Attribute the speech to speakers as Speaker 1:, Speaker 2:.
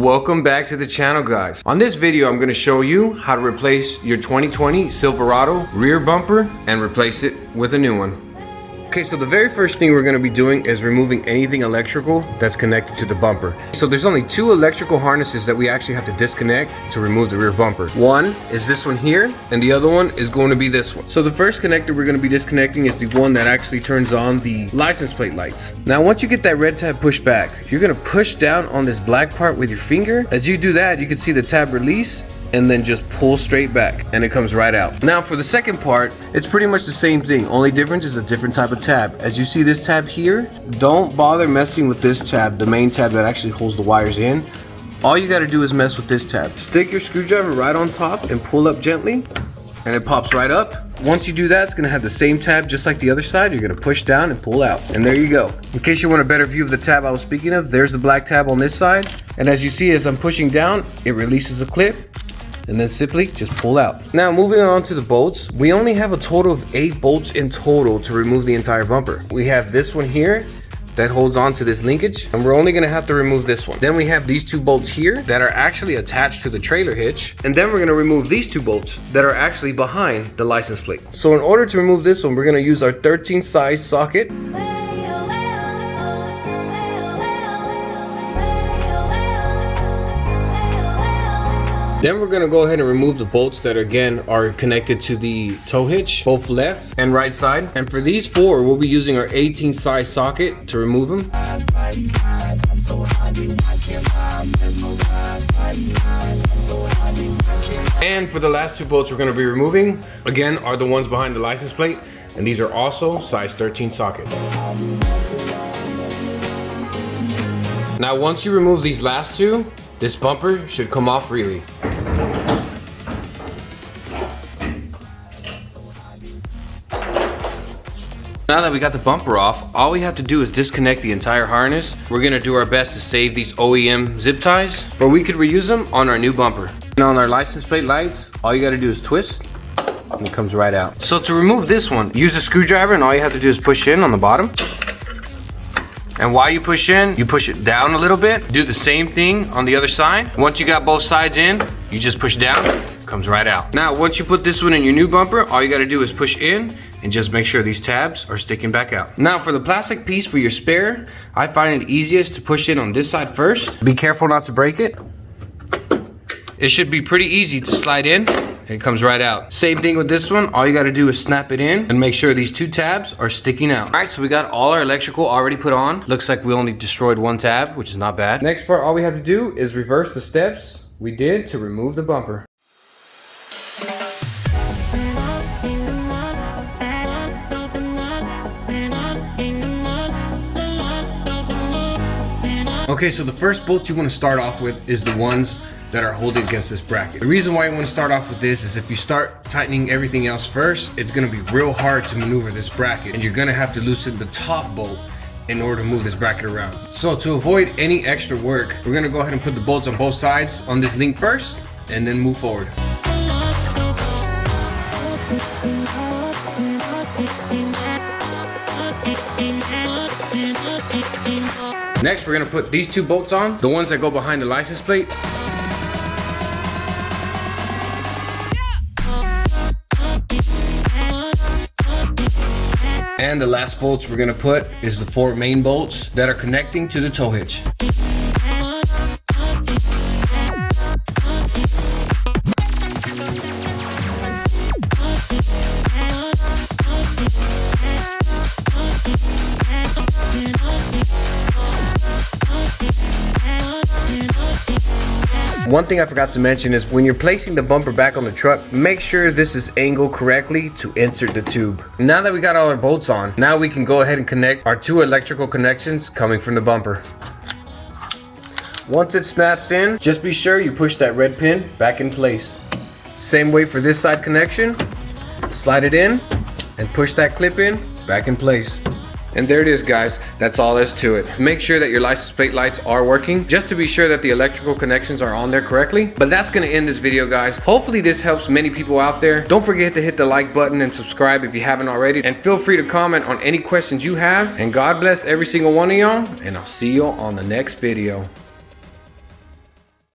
Speaker 1: Welcome back to the channel, guys. On this video, I'm going to show you how to replace your 2020 Silverado rear bumper and replace it with a new one. Okay, so the very first thing we're going to be doing is removing anything electrical that's connected to the bumper. So there's only two electrical harnesses that we actually have to disconnect to remove the rear bumper. One is this one here, and the other one is going to be this one. So the first connector we're going to be disconnecting is the one that actually turns on the license plate lights. Now, once you get that red tab pushed back, you're going to push down on this black part with your finger. As you do that, you can see the tab release, and then just pull straight back and it comes right out. Now for the second part, it's pretty much the same thing. Only difference is a different type of tab. As you see this tab here, don't bother messing with this tab, the main tab that actually holds the wires in. All you gotta do is mess with this tab. Stick your screwdriver right on top and pull up gently and it pops right up. Once you do that, it's gonna have the same tab just like the other side. You're gonna push down and pull out, and there you go. In case you want a better view of the tab I was speaking of, there's the black tab on this side. And as you see, as I'm pushing down, it releases a clip, and then simply just pull out. Now moving on to the bolts, we only have a total of 8 bolts in total to remove the entire bumper. We have this one here that holds on to this linkage, and we're only gonna have to remove this one. Then we have these 2 bolts here that are actually attached to the trailer hitch, and then we're gonna remove these 2 bolts that are actually behind the license plate. So in order to remove this one, we're gonna use our 13 size socket. Then we're gonna go ahead and remove the bolts that again are connected to the tow hitch, both left and right side. And for these 4, we'll be using our 18 size socket to remove them. And for the last 2 bolts we're gonna be removing, again, are the ones behind the license plate. And these are also size 13 socket. Now, once you remove these last 2, this bumper should come off freely. Now that we got the bumper off, all we have to do is disconnect the entire harness. We're gonna do our best to save these OEM zip ties, or we could reuse them on our new bumper. And on our license plate lights, all you gotta do is twist, and it comes right out. So to remove this one, use a screwdriver, and all you have to do is push in on the bottom. And while you push in, you push it down a little bit. Do the same thing on the other side. Once you got both sides in, you just push down, comes right out. Now, once you put this one in your new bumper, all you gotta do is push in and just make sure these tabs are sticking back out. Now for the plastic piece for your spare, I find it easiest to push in on this side first. Be careful not to break it. It should be pretty easy to slide in. It comes right out. Same thing with this one. All you gotta do is snap it in and make sure these 2 tabs are sticking out. All right, so we got all our electrical already put on. Looks like we only destroyed 1 tab, which is not bad. Next part, all we have to do is reverse the steps we did to remove the bumper. Okay, so the first bolt you want to start off with is the ones that are holding against this bracket. The reason why you want to start off with this is if you start tightening everything else first, it's going to be real hard to maneuver this bracket, and you're going to have to loosen the top bolt in order to move this bracket around. So to avoid any extra work, we're going to go ahead and put the bolts on both sides on this link first, and then move forward. Next, we're gonna put these 2 bolts on, the ones that go behind the license plate. And the last bolts we're gonna put is the 4 main bolts that are connecting to the tow hitch. One thing I forgot to mention is when you're placing the bumper back on the truck, make sure this is angled correctly to insert the tube. Now that we got all our bolts on, now we can go ahead and connect our 2 electrical connections coming from the bumper. Once it snaps in, just be sure you push that red pin back in place. Same way for this side connection, slide it in and push that clip in back in place. And there it is, guys. That's all there is to it. Make sure that your license plate lights are working, just to be sure that the electrical connections are on there correctly. But that's gonna end this video, guys. Hopefully this helps many people out there. Don't forget to hit the like button and subscribe if you haven't already. And feel free to comment on any questions you have. And God bless every single one of y'all. And I'll see you on the next video.